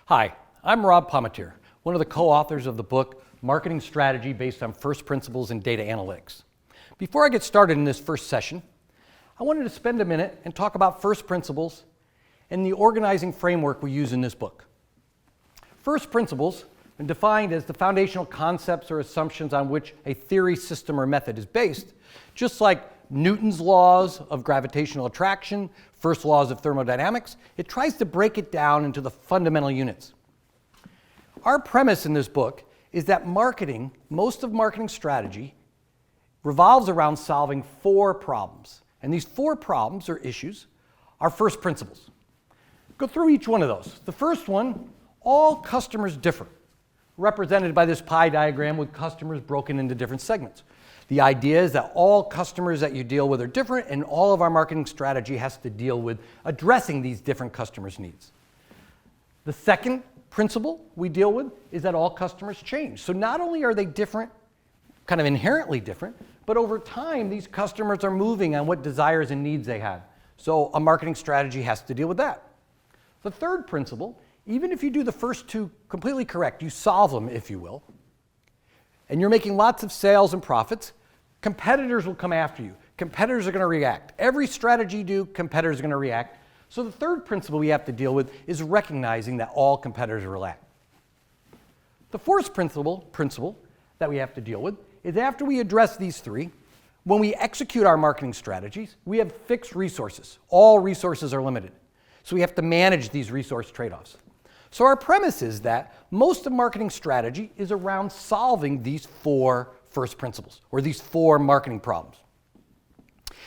Hi, I'm Rob Palmatier, one of the co-authors of the book Marketing Strategy Based on First Principles in Data Analytics. Before I get started in this first session, I wanted to spend a minute and talk about first principles and the organizing framework we use in this book. First principles are defined as the foundational concepts or assumptions on which a theory, system, or method is based, just like Newton's laws of gravitational attraction, first laws of thermodynamics. It tries to break it down into the fundamental units. Our premise in this book is that marketing, most of marketing strategy, revolves around solving four problems. And these four problems or issues are first principles. Go through each one of those. The first one, all customers differ, represented by this pie diagram with customers broken into different segments. The idea is that all customers that you deal with are different, and all of our marketing strategy has to deal with addressing these different customers' needs. The second principle we deal with is that all customers change. So not only are they different, kind of inherently different, but over time these customers are moving on what desires and needs they have. So a marketing strategy has to deal with that. The third principle, even if you do the first two completely correct, you solve them, if you will, and you're making lots of sales and profits, competitors will come after you. Competitors are going to react. Every strategy you do, competitors are going to react. So the third principle we have to deal with is recognizing that all competitors will react. The fourth principle that we have to deal with is after we address these three, when we execute our marketing strategies, we have fixed resources. All resources are limited. So we have to manage these resource trade-offs. So our premise is that most of marketing strategy is around solving these four first principles, or these four marketing problems.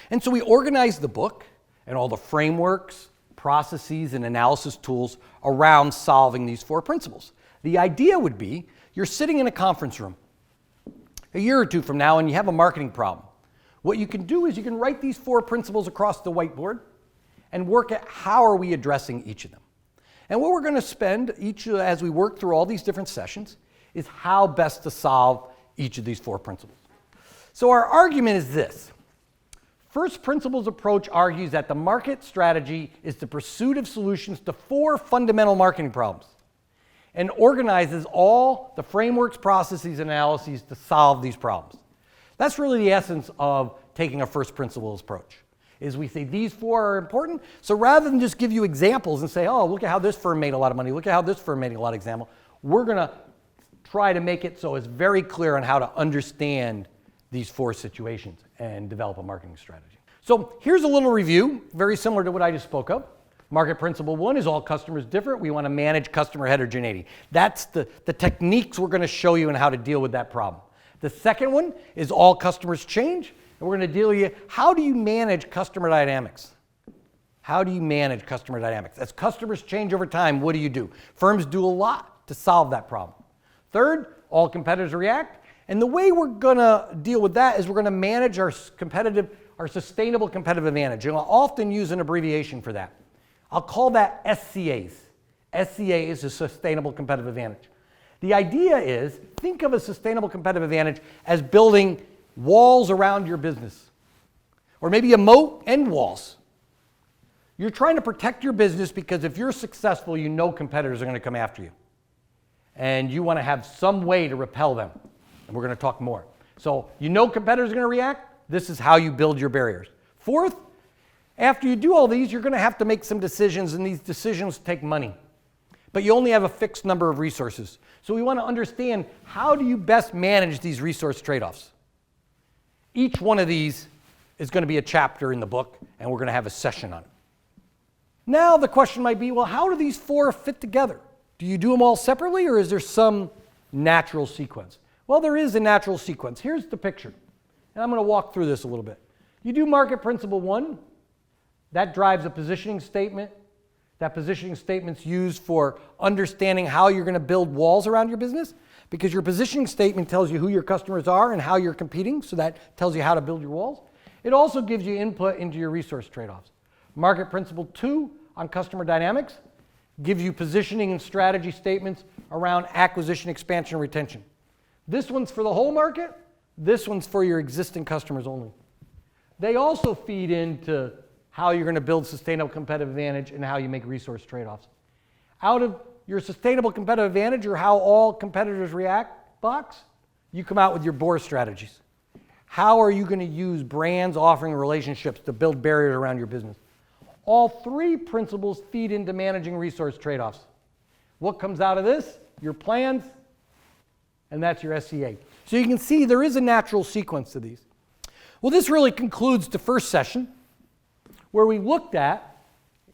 And so we organize the book and all the frameworks, processes, and analysis tools around solving these four principles. The idea would be you're sitting in a conference room a year or two from now and you have a marketing problem. What you can do is you can write these four principles across the whiteboard and work at how are we addressing each of them. And what we're going to spend as we work through all these different sessions is how best to solve each of these four principles. So our argument is this. First principles approach argues that the market strategy is the pursuit of solutions to four fundamental marketing problems and organizes all the frameworks, processes, and analyses to solve these problems. That's really the essence of taking a first principles approach. Is we say these four are important. So rather than just give you examples and say, oh, look at how this firm made a lot of money, look at how this firm made a lot of example, we're going to try to make it so it's very clear on how to understand these four situations and develop a marketing strategy. So here's a little review, very similar to what I just spoke of. Market principle one is all customers different. We want to manage customer heterogeneity. That's the techniques we're going to show you and how to deal with that problem. The second one is all customers change. And we're going to deal with how do you manage customer dynamics? How do you manage customer dynamics? As customers change over time, what do you do? Firms do a lot to solve that problem. Third, all competitors react. And the way we're going to deal with that is we're going to manage our sustainable competitive advantage. And I'll often use an abbreviation for that. I'll call that SCAs. SCAs is sustainable competitive advantage. The idea is, think of a sustainable competitive advantage as building walls around your business, or maybe a moat and walls. You're trying to protect your business because if you're successful, you know competitors are going to come after you. And you want to have some way to repel them. And we're going to talk more. So you know competitors are going to react. This is how you build your barriers. Fourth, after you do all these, you're going to have to make some decisions, and these decisions take money. But you only have a fixed number of resources. So we want to understand how do you best manage these resource trade-offs. Each one of these is going to be a chapter in the book, and we're going to have a session on it. Now the question might be, well, how do these four fit together? Do you do them all separately, or is there some natural sequence? Well, there is a natural sequence. Here's the picture, and I'm going to walk through this a little bit. You do market principle one. That drives a positioning statement. That positioning statement's used for understanding how you're going to build walls around your business, because your positioning statement tells you who your customers are and how you're competing, so that tells you how to build your walls. It also gives you input into your resource trade-offs. Market principle two on customer dynamics gives you positioning and strategy statements around acquisition, expansion, and retention. This one's for the whole market. This one's for your existing customers only. They also feed into how you're going to build sustainable competitive advantage and how you make resource trade-offs. Out of your sustainable competitive advantage or how all competitors react box, you come out with your BOR strategies. How are you going to use brands, offering, relationships to build barriers around your business? All three principles feed into managing resource trade-offs. What comes out of this? Your plans, and that's your SCA. So you can see there is a natural sequence to these. Well, this really concludes the first session, where we looked at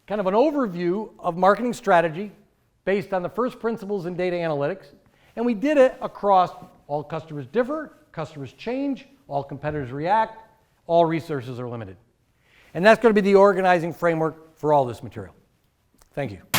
kind of an overview of marketing strategy based on the first principles in data analytics, and we did it across all customers differ, customers change, all competitors react, all resources are limited. And that's going to be the organizing framework for all this material. Thank you.